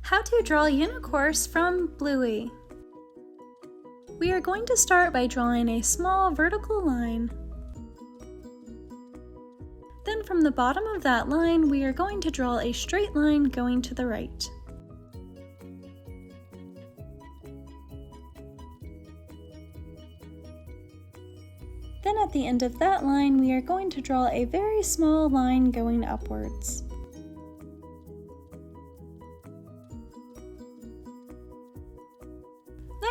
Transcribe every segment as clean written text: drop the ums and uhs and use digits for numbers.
How to draw Unicorse from Bluey. We are going to start by drawing a small vertical line. Then from the bottom of that line, we are going to draw a straight line going to the right. Then at the end of that line, we are going to draw a very small line going upwards.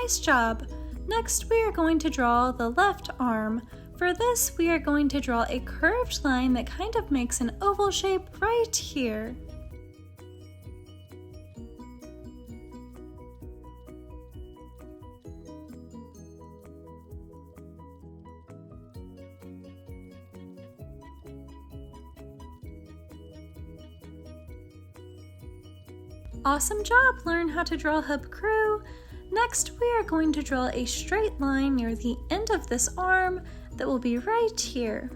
Nice job! Next, we are going to draw the left arm. For this, we are going to draw a curved line that kind of makes an oval shape right here. Awesome job! Learn how to draw hub crew. Next, we are going to draw a straight line near the end of this arm that will be right here.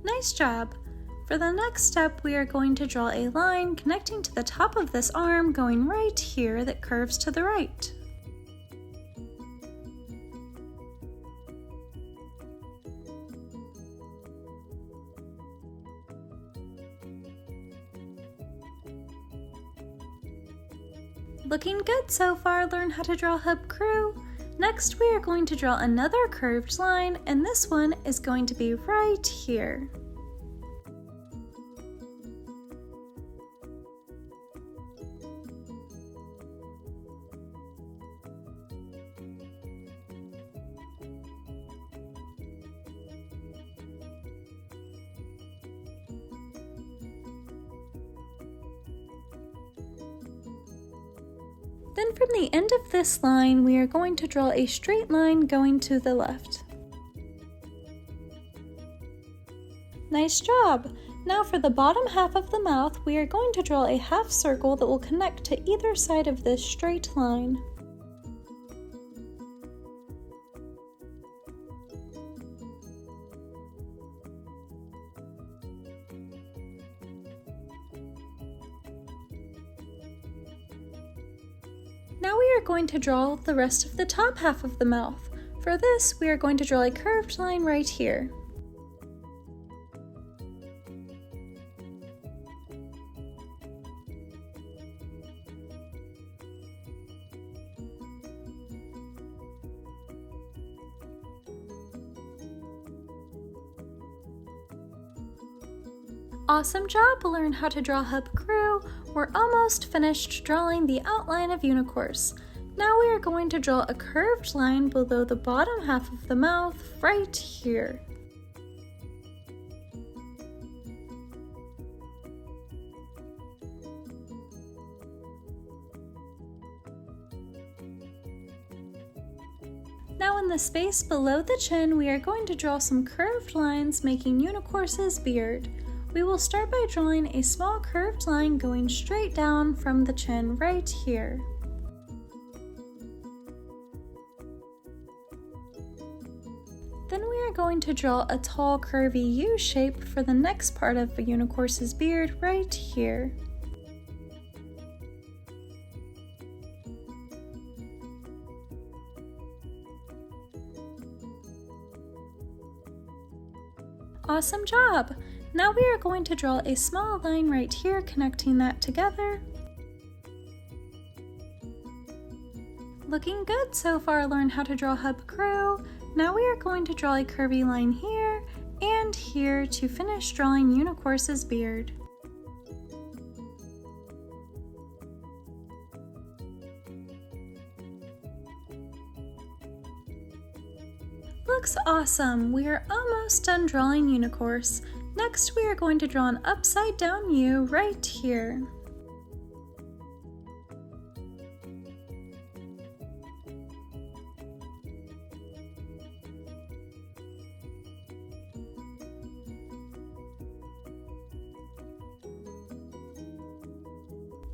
Nice job! For the next step, we are going to draw a line connecting to the top of this arm going right here that curves to the right. Looking good so far. Learn how to draw hub crew. Next, we are going to draw another curved line, and this one is going to be right here. Then from the end of this line, we are going to draw a straight line going to the left. Nice job! Now for the bottom half of the mouth, we are going to draw a half circle that will connect to either side of this straight line. Now we are going to draw the rest of the top half of the mouth. For this, we are going to draw a curved line right here. Awesome job! Learn how to draw hub crew. We're almost finished drawing the outline of Unicorse. Now we are going to draw a curved line below the bottom half of the mouth right here. Now in the space below the chin, we are going to draw some curved lines making Unicorse's beard. We will start by drawing a small curved line going straight down from the chin right here. Then we are going to draw a tall curvy U shape for the next part of the Unicorse's beard right here. Awesome job! Now we are going to draw a small line right here connecting that together. Looking good so far. Learn how to draw hub crew. Now we are going to draw a curvy line here and here to finish drawing Unicorse's beard. Looks awesome! We are almost done drawing Unicorse. Next, we are going to draw an upside down U right here.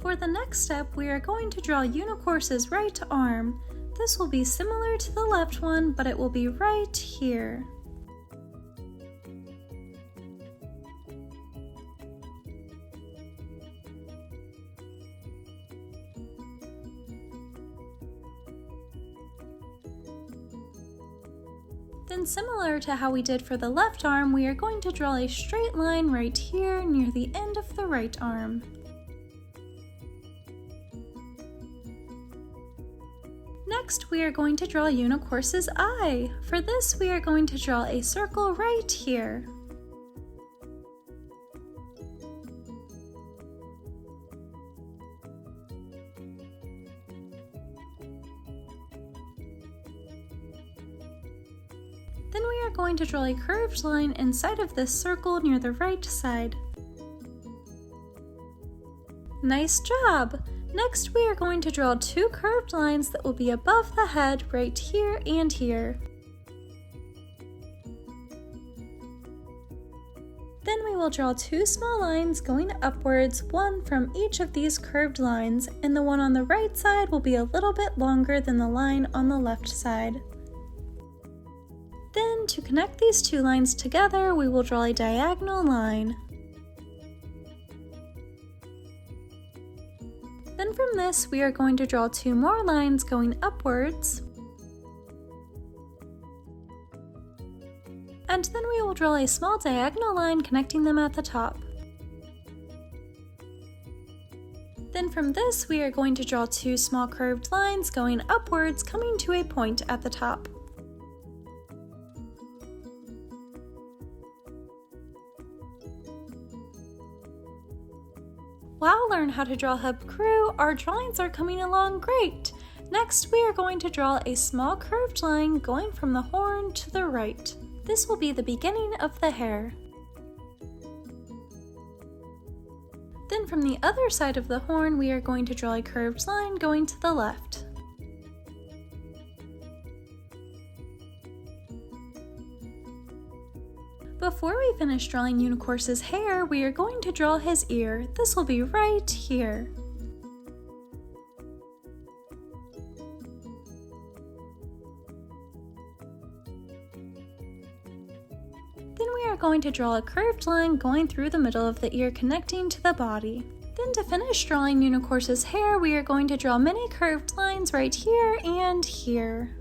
For the next step, we are going to draw Unicorse's right arm. This will be similar to the left one, but it will be right here. Then similar to how we did for the left arm, we are going to draw a straight line right here near the end of the right arm. Next, we are going to draw Unicorse's eye. For this, we are going to draw a circle right here. Then we are going to draw a curved line inside of this circle near the right side. Nice job! Next, we are going to draw two curved lines that will be above the head right here and here. Then we will draw two small lines going upwards, one from each of these curved lines, and the one on the right side will be a little bit longer than the line on the left side. Then, to connect these two lines together, we will draw a diagonal line. Then from this, we are going to draw two more lines going upwards. And then we will draw a small diagonal line connecting them at the top. Then from this, we are going to draw two small curved lines going upwards, coming to a point at the top. Wow, learn how to draw hub crew, our drawings are coming along great! Next, we are going to draw a small curved line going from the horn to the right. This will be the beginning of the hair. Then from the other side of the horn, we are going to draw a curved line going to the left. Before we finish drawing Unicorse's hair, we are going to draw his ear. This will be right here. Then we are going to draw a curved line going through the middle of the ear connecting to the body. Then to finish drawing Unicorse's hair, we are going to draw many curved lines right here and here.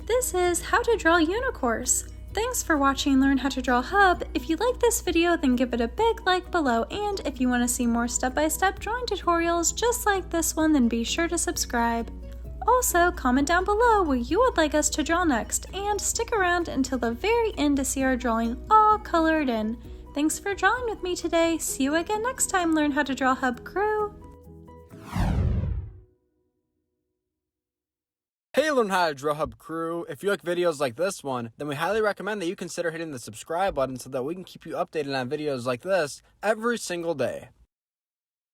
This is how to draw Unicorse. Thanks for watching Learn How to Draw Hub. If you like this video, then give it a big like below, and if you want to see more step-by-step drawing tutorials just like this one, then be sure to subscribe. Also, comment down below what you would like us to draw next, and stick around until the very end to see our drawing all colored in. Thanks for drawing with me today. See you again next time, Learn How to Draw Hub crew. Hey Learn How to Draw Hub crew, if you like videos like this one, then we highly recommend that you consider hitting the subscribe button so that we can keep you updated on videos like this every single day.